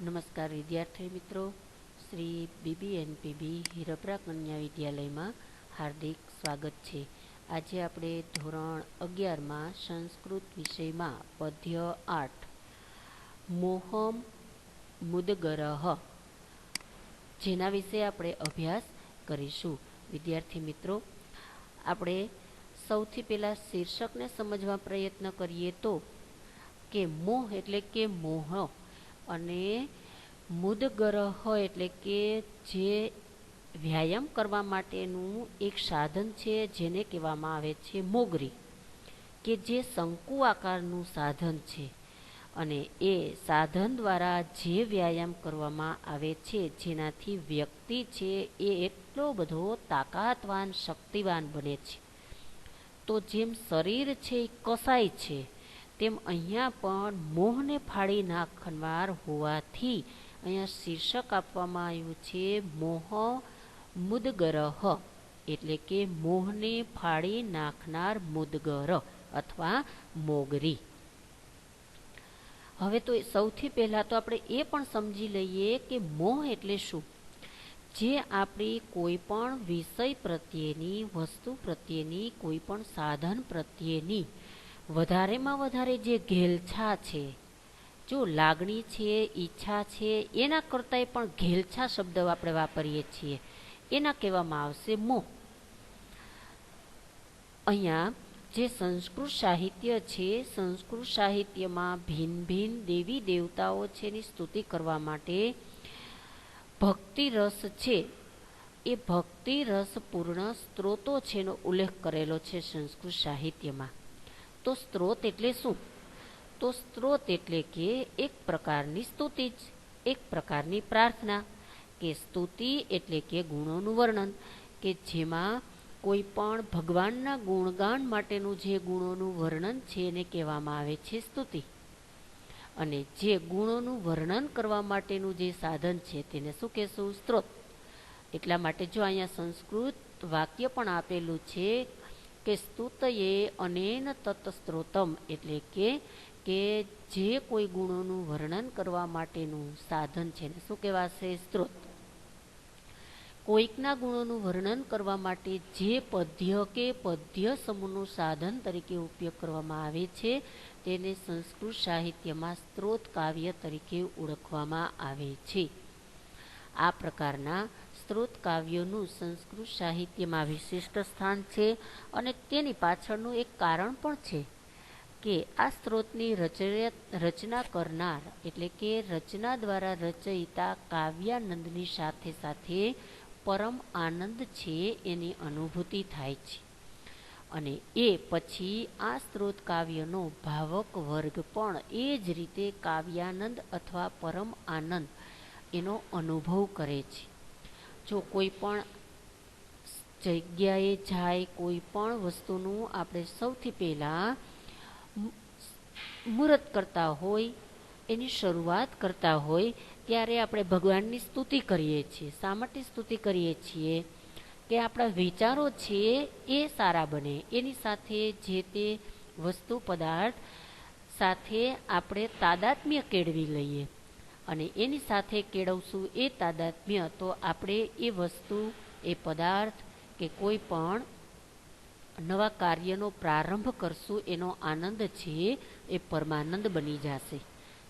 નમસ્કાર વિદ્યાર્થી મિત્રો, શ્રી BBNPB હિરપરા કન્યા વિદ્યાલયમાં હાર્દિક સ્વાગત છે। આજે આપણે ધોરણ 11માં સંસ્કૃત વિષયમાં પદ્ય 8 મોહમ મુદગરહ જેના વિશે આપણે અભ્યાસ કરીશું। વિદ્યાર્થી મિત્રો, આપણે સૌથી પહેલા શીર્ષકને સમજવા પ્રયત્ન કરીએ તો કે મોહ એટલે કે મોહ અને મુદગરહ એટલે કે જે વ્યાયામ કરવા માટેનું એક સાધન છે જેને કહેવામાં આવે છે મોગરી, કે જે શંકુ આકારનું સાધન છે અને એ સાધન દ્વારા જે વ્યાયામ કરવામાં આવે છે જેનાથી વ્યક્તિ છે એ એટલો બધો તાકાતવાન શક્તિવાન બને છે। તો જેમ શરીર છે એ કસાય છે તેમ અહીંયા પણ મોહને ફાડી નાખનાર હોવાથી અહીંયા શીર્ષક આપવામાં આવ્યું છે મોહ મુદગરહ એટલે કે મોહને ફાડી નાખનાર મુદગર અથવા મોગરી। હવે તો સૌથી પહેલા તો આપણે એ પણ સમજી લઈએ કે મોહ એટલે શું। જે આપણી કોઈ પણ વિષય પ્રત્યેની, વસ્તુ પ્રત્યેની, કોઈ પણ સાધન પ્રત્યેની વધારેમાં વધારે જે ઘેલછા છે, જો લાગણી છે, ઈચ્છા છે, એના કરતાંય પણ ઘેલછા શબ્દ આપણે વાપરીએ છીએ, એના કહેવામાં આવશે મોહ। અહીંયા જે સંસ્કૃત સાહિત્ય છે, સંસ્કૃત સાહિત્યમાં ભિન્ન ભિન્ન દેવી દેવતાઓ છે એની સ્તુતિ કરવા માટે ભક્તિ રસ છે, એ ભક્તિ રસ પૂર્ણ સ્ત્રોતો છે એનો ઉલ્લેખ કરેલો છે સંસ્કૃત સાહિત્યમાં। તો સ્ત્રોત એટલે શું? તો સ્ત્રોત એટલે કે એક પ્રકારની સ્તુતિ જ, એક પ્રકારની પ્રાર્થના, કે સ્તુતિ એટલે કે ગુણોનું વર્ણન, કે જેમાં કોઈ પણ ભગવાનના ગુણગાન માટેનું જે ગુણોનું વર્ણન છે એને કહેવામાં આવે છે સ્તુતિ। અને જે ગુણોનું વર્ણન કરવા માટેનું જે સાધન છે તેને શું કહેશું? સ્ત્રોત। એટલા માટે જો અહીંયા સંસ્કૃત વાક્ય પણ આપેલું છે કે સ્તુતયે અનેન તત સ્ત્રોતમ એટલે કે જે કોઈ ગુણોનું વર્ણન કરવા માટેનું સાધન છે ને શું કહેવાશે? સ્ત્રોત। કોઈકના ગુણોનું વર્ણન કરવા માટે જે પદ્ય કે પદ્ય સમૂહનું સાધન તરીકે ઉપયોગ કરવામાં આવે છે તેને સંસ્કૃત સાહિત્યમાં સ્ત્રોત કાવ્ય તરીકે ઓળખવામાં આવે છે। આ પ્રકારના સ્ત્રોત કાવ્યોનું સંસ્કૃત સાહિત્યમાં વિશિષ્ટ સ્થાન છે અને તેની પાછળનું એક કારણ પણ છે કે આ સ્ત્રોતની રચના કરનાર એટલે કે રચના દ્વારા રચયિતા કાવ્યાનંદની સાથે સાથે પરમ આનંદ છે એની અનુભૂતિ થાય છે અને એ પછી આ સ્ત્રોત કાવ્યનો ભાવક વર્ગ પણ એ જ રીતે કાવ્યાનંદ અથવા પરમ આનંદ એનો અનુભવ કરે છે। જો કોઈ પણ જગ્યાએ જાય, કોઈ પણ વસ્તુનું આપણે સૌથી પહેલાં મુહૂર્ત કરતા હોય, એની શરૂઆત કરતા હોય ત્યારે આપણે ભગવાનની સ્તુતિ કરીએ છીએ। શા માટે સ્તુતિ કરીએ છીએ? કે આપણા વિચારો છે એ સારા બને, એની સાથે જે તે વસ્તુ પદાર્થ સાથે આપણે તાદાત્મ્ય કેળવી લઈએ અને એની સાથે કેળવશું એ તાદાત્મ્ય તો આપણે એ વસ્તુ, એ પદાર્થ કે કોઈ પણ નવા કાર્યનો પ્રારંભ કરશું એનો આનંદ છે એ પરમાનંદ બની જશે।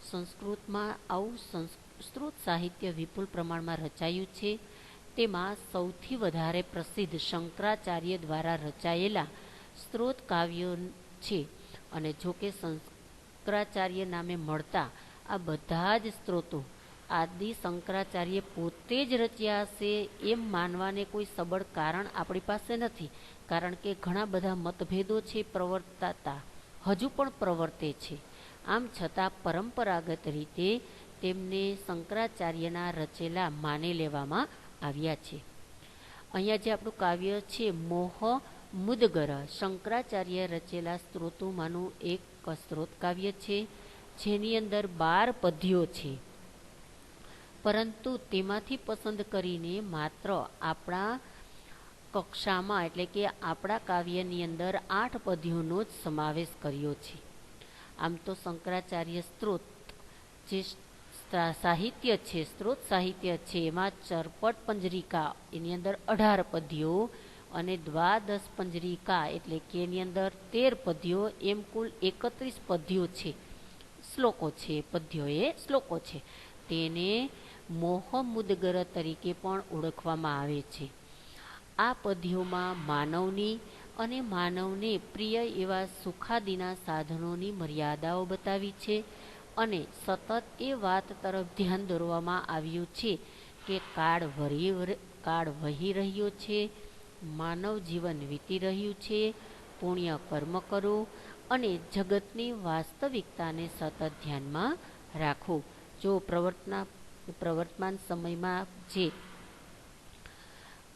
સંસ્કૃતમાં આવું સ્ત્રોત સાહિત્ય વિપુલ પ્રમાણમાં રચાયું છે। તેમાં સૌથી વધારે પ્રસિદ્ધ શંકરાચાર્ય દ્વારા રચાયેલા સ્ત્રોત કાવ્યો છે અને જો કે શંકરાચાર્ય નામે મળતા આ બધા જ સ્ત્રોતો આદિ શંકરાચાર્ય પોતે જ રચ્યા હશે એમ માનવાને કોઈ સબળ કારણ આપણી પાસે નથી, કારણ કે ઘણા બધા મતભેદો છે પ્રવર્તાતા, હજુ પણ પ્રવર્તે છે। આમ છતાં પરંપરાગત રીતે તેમને શંકરાચાર્યના રચેલા માની લેવામાં આવ્યા છે। અહીંયા જે આપણું કાવ્ય છે મોહ મુદગર, શંકરાચાર્ય રચેલા સ્ત્રોતોમાંનું એક સ્ત્રોત કાવ્ય છે જેની અંદર 12 પદ્યો છે, પરંતુ તેમાંથી પસંદ કરીને માત્ર આપણા કક્ષામાં એટલે કે આપણા કાવ્યની અંદર 8 પદ્યોનો જ સમાવેશ કર્યો છે। આમ તો શંકરાચાર્ય સ્ત્રોત જે સાહિત્ય છે, સ્ત્રોત સાહિત્ય છે, એમાં ચરપટ પંજરિકા એની અંદર 18 પદ્યો અને દ્વાદશ પંજરિકા એટલે કે એની અંદર 13 પદ્યો, એમ કુલ 31 પદ્યો છે, શ્લોકો છે, પદ્યો એ શ્લોકો છે. તેને મોહમુદ્ગર તરીકે પણ ઓળખવામાં આવે છે. આ પદ્યોમાં માનવની અને માનવને પ્રિય એવા સુખાદીના સાધનોની મર્યાદાઓ બતાવી છે અને સતત એ વાત તરફ ધ્યાન દોરવામાં આવ્યું છે કે કાળ વહી રહ્યો છે, માનવ જીવન વીતી રહ્યું છે, પુણ્ય કર્મ કરો અને જગતની વાસ્તવિકતાને સતત ધ્યાનમાં રાખો. જો પ્રવર્તમાન સમયમાં જે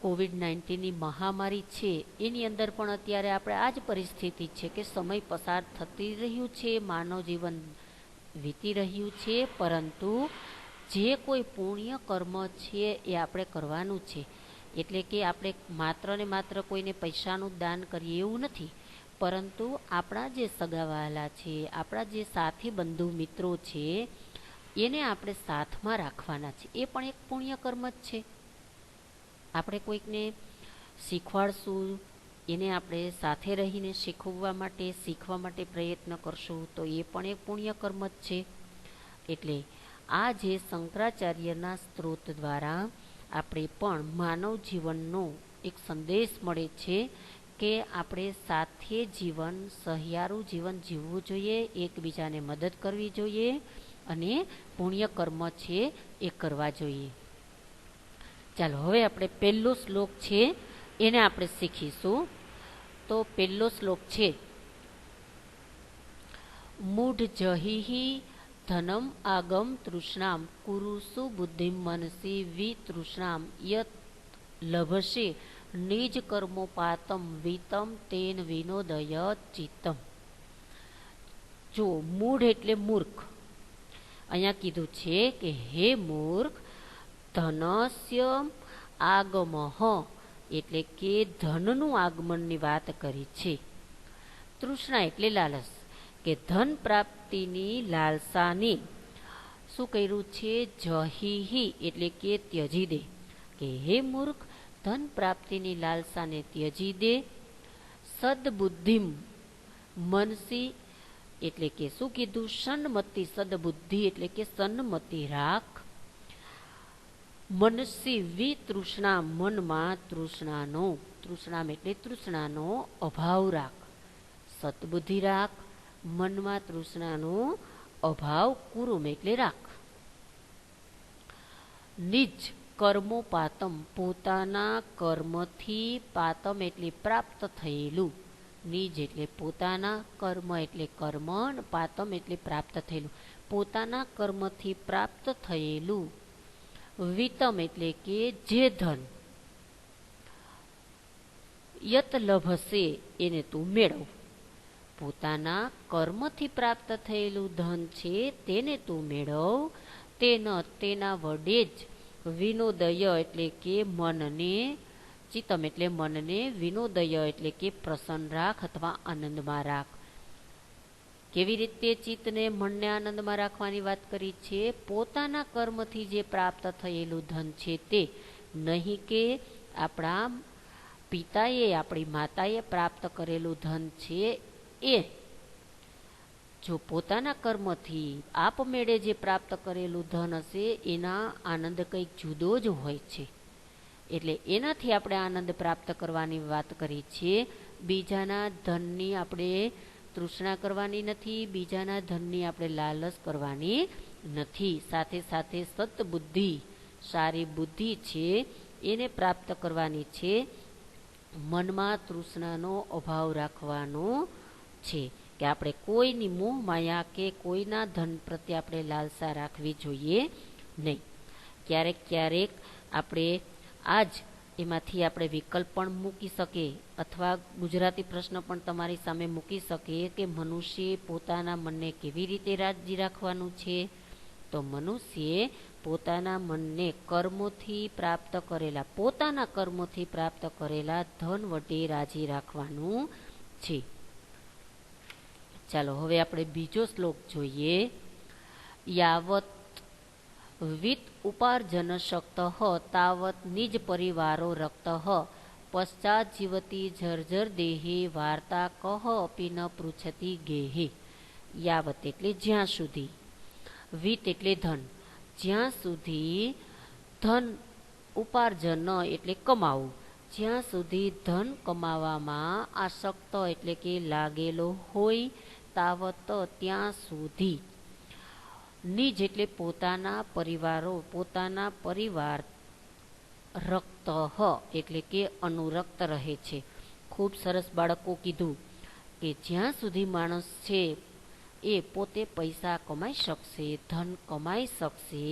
કોવિડ-19ની મહામારી છે એની અંદર પણ અત્યારે આપણે આ જ પરિસ્થિતિ છે કે સમય પસાર થતી રહ્યું છે, માનવ જીવન વીતી રહ્યું છે, પરંતુ જે કોઈ પુણ્ય કર્મ છે એ આપણે કરવાનું છે. એટલે કે આપણે માત્ર ને માત્ર કોઈને પૈસાનું દાન કરીએ એવું નથી, પરંતુ આપણા જે સગાવાલા છે, આપણા જે સાથી બંધુ મિત્રો છે એને આપણે સાથમાં રાખવાના છે. એ પણ એક પુણ્ય કર્મ જ છે. આપણે કોઈકને શીખવાડશું, એને આપણે સાથે રહીને શીખવા માટે પ્રયત્ન કરશું તો એ પણ એક પુણ્ય કર્મ જ છે. એટલે આ જે શંકરાચાર્યના સ્ત્રોત દ્વારા આપણે પણ માનવ જીવનનો એક સંદેશ મળે છે કે આપણે સાથે જીવન, સહિયારું જીવન જીવવું જોઈએ, એકબીજાને મદદ કરવી જોઈએ અને પુણ્ય કર્મ છે એ કરવા જોઈએ. ચાલો હવે આપણે પહેલો શ્લોક છે એને આપણે શીખીશું. તો પહેલો શ્લોક છે મૂઢ જહિ ધનમ આગમ તૃષ્ણામ કુરુસુ બુદ્ધિમ મનસી વિતૃષ્ણામ યત લભશે નિજ કર્મોપાતમ વિતમ તેન વિનોદય ચિત્તમ. જો મૂઢ એટલે મૂર્ખ. અહીંયા કીધું છે કે હે મૂર્ખ, ધનસ્ય આગમઃ એટલે કે ધનનું આગમનની વાત કરી છે. તૃષ્ણા એટલે લાલચ, કે ધન પ્રાપ્તિની લાલસાને શું કર્યું છે? જહિ એટલે કે ત્યજી દે, કે હે મૂર્ખ, ધન પ્રાપ્તિની લાલસાને ત્યજી દે. સદબુદ્ધિમ મનસી એટલે કે શું કીધું? સન્મતિ. સદબુદ્ધિ એટલે કે સન્મતિ રાખ. મનસી વિતૃષ્ણા મનમાં તૃષ્ણામ એટલે તૃષ્ણાનો અભાવ રાખ. સદબુદ્ધિ રાખ, મનમાં તૃષ્ણાનો અભાવ કુરુમ એટલે રાખ. નિજ કર્મોપાતમ પોતાના કર્મથી, પાતમ એટલે પ્રાપ્ત થયેલું, નિજ એટલે પોતાના, કર્મ એટલે કર્મ, પાતમ એટલે પ્રાપ્ત થયેલું, પોતાના કર્મથી પ્રાપ્ત થયેલું. વિતમ એટલે કે જે ધન, યત લભશે એને તું મેળવ. પોતાના કર્મથી પ્રાપ્ત થયેલું ધન છે તેને તું મેળવ. તેના વડે જ વિનોદય એટલે કે મનને, ચિત્તમ એટલે મનને, વિનોદય એટલે કે પ્રસન્ન રાખ અથવા આનંદમાં રાખ. કેવી રીતે ચિત્તને, મનને આનંદમાં રાખવાની વાત કરી છે? પોતાના કર્મથી જે પ્રાપ્ત થયેલું ધન છે તે, નહીં કે આપણા પિતાએ, આપણી માતાએ પ્રાપ્ત કરેલું ધન છે એ. જો પોતાના કર્મથી આપમેળે જે પ્રાપ્ત કરેલું ધન હશે એના આનંદ કંઈક જુદો જ હોય છે. એટલે એનાથી આપણે આનંદ પ્રાપ્ત કરવાની વાત કરી છે. બીજાના ધનની આપણે તૃષ્ણા કરવાની નથી, બીજાના ધનની આપણે લાલચ કરવાની નથી. સાથે સાથે સત્બુદ્ધિ, સારી બુદ્ધિ છે એને પ્રાપ્ત કરવાની છે. મનમાં તૃષ્ણાનો અભાવ રાખવાનો છે, કે આપણે કોઈની મોહ માયા કે કોઈના ધન પ્રત્યે આપણે લાલસા રાખવી જોઈએ નહીં. ક્યારેક ક્યારેક આપણે આજ એમાંથી આપણે વિકલ્પ પણ મૂકી શકીએ, અથવા ગુજરાતી પ્રશ્ન પણ તમારી સામે મૂકી શકીએ કે મનુષ્યએ પોતાના મનને કેવી રીતે રાજી રાખવાનું છે? તો મનુષ્યએ પોતાના મનને પોતાના કર્મોથી પ્રાપ્ત કરેલા ધન વડે રાજી રાખવાનું છે. ચાલો હવે આપણે બીજો શ્લોક જોઈએ. યાવત વિત્ત ઉપાર્જન શક્ત તાવત નિજ પરિવારો રક્ત પશ્ચાત જીવતી જર્જર દેહી વાર્તા કહ અપી ન પૃચ્છતી ગેહી. યાવત એટલે જ્યાં સુધી, વિત્ત એટલે ધન, જ્યાં સુધી ધન, ઉપાર્જન એટલે કમાવું, જ્યાં સુધી ધન કમાવામાં આસક્ત એટલે કે લાગેલો હોય, તાવત ત્યાં સુધી, નિજ એટલે પોતાના પરિવારો, પોતાના પરિવાર, રક્ત એટલે કે અનુરક્ત રહે છે. ખૂબ સરસ બાળકો કીધું કે જ્યાં સુધી માણસ છે એ પોતે પૈસા કમાઈ શકશે, ધન કમાઈ શકશે,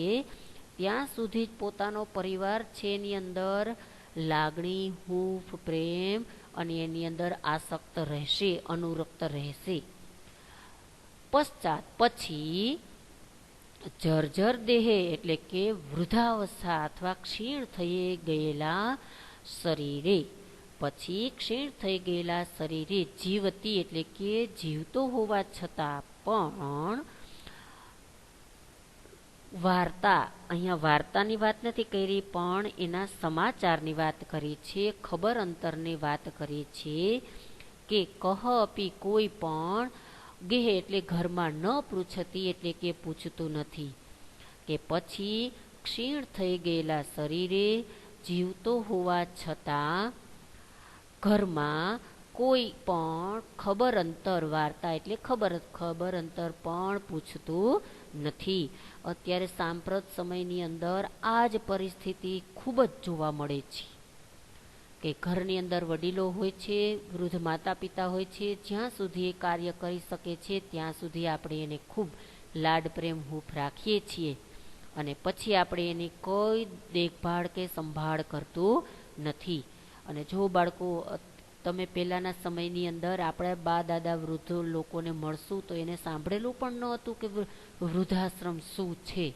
ત્યાં સુધી જ પોતાનો પરિવાર છે એની અંદર લાગણી, હૂંફ, પ્રેમ અને એની અંદર આસક્ત રહેશે, અનુરક્ત રહેશે. પશ્ચાત પછી જર્જર દેહે એટલે કે વૃદ્ધાવસ્થા અથવા ક્ષીણ થઈ ગયેલા શરીરે, પછી ક્ષીણ થઈ ગયેલા શરીરે જીવતી એટલે કે જીવતો હોવા છતાં પણ વાર્તા, અહીંયા વાર્તાની વાત નથી કરી પણ એના સમાચારની વાત કરી છે, ખબર અંતરની વાત કરી છે કે કહ અપી કોઈ પણ, ગેહ એટલે ઘરમાં, ન પૃચ્છતી એટલે કે પૂછતું નથી, કે પછી ક્ષીણ થઈ ગયેલા શરીરે જીવતો હોવા છતાં ઘરમાં કોઈ પણ ખબર અંતર, વાર્તા એટલે ખબર અંતર પણ પૂછતું નથી. અત્યારે સાંપ્રત સમયની અંદર આ જ પરિસ્થિતિ ખૂબ જ જોવા મળે છે કે ઘરની અંદર વડીલો હોય છે, વૃદ્ધ માતા પિતા હોય છે, જ્યાં સુધી એ કાર્ય કરી શકે છે ત્યાં સુધી આપણે એને ખૂબ લાડ પ્રેમ હૂંફ રાખીએ છીએ અને પછી આપણે એની કોઈ દેખભાળ કે સંભાળ કરતું નથી. અને જો બાળકો તમે પહેલાંના સમયની અંદર આપણે બા દાદા વૃદ્ધ લોકોને મળશું તો એને સાંભળેલું પણ ન હતું કે વૃદ્ધાશ્રમ શું છે.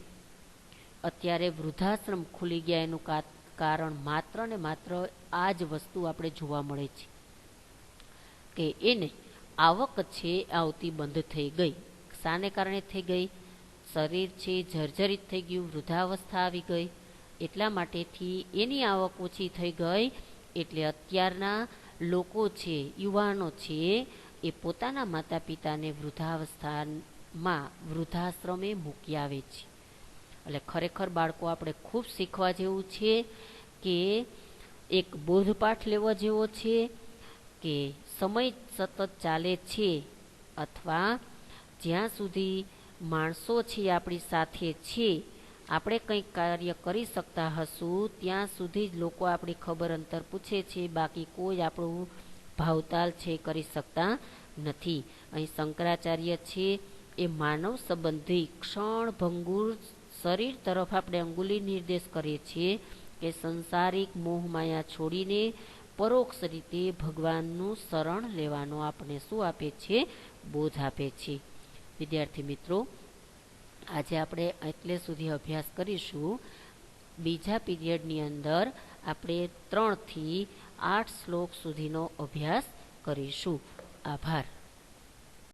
અત્યારે વૃદ્ધાશ્રમ ખુલી ગયા એનું કારણ માત્ર ને માત્ર આ જ વસ્તુ આપણે જોવા મળે છે કે એને આવક છે આવતી બંધ થઈ ગઈ. શાને કારણે થઈ ગઈ? શરીર છે જર્જરિત થઈ ગયું, વૃદ્ધાવસ્થા આવી ગઈ, એટલા માટેથી એની આવક ઓછી થઈ ગઈ. એટલે અત્યારના લોકો છે, યુવાનો છે, એ પોતાના માતા પિતાને વૃદ્ધાવસ્થામાં વૃદ્ધાશ્રમે મૂકી આવે છે. એટલે ખરેખર બાળકો આપણે ખૂબ શીખવા જેવું છે કે એક બોધપાઠ લેવો જેવો છે કે સમય સતત ચાલે છે અથવા જ્યાં સુધી માણસો છે આપણી સાથે છે, આપણે કંઈક કાર્ય કરી શકતા હશું ત્યાં સુધી જ લોકો આપણી ખબર અંતર પૂછે છે, બાકી કોઈ આપણું ભાવતાલ છે કરી શકતા નથી. અહીં શંકરાચાર્ય છે એ માનવ સંબંધી ક્ષણભંગુર શરીર તરફ આપણે અંગુલી નિર્દેશ કરીએ છીએ કે સંસારિક મોહમાયા છોડીને પરોક્ષ રીતે ભગવાનનું શરણ લેવાનો આપણે શું આપે છે? બોધ આપે છે. વિદ્યાર્થી મિત્રો, આજે આપણે એટલે સુધી અભ્યાસ કરીશું. બીજા પીરિયડની અંદર આપણે 3 થી 8 શ્લોક સુધીનો અભ્યાસ કરીશું. આભાર.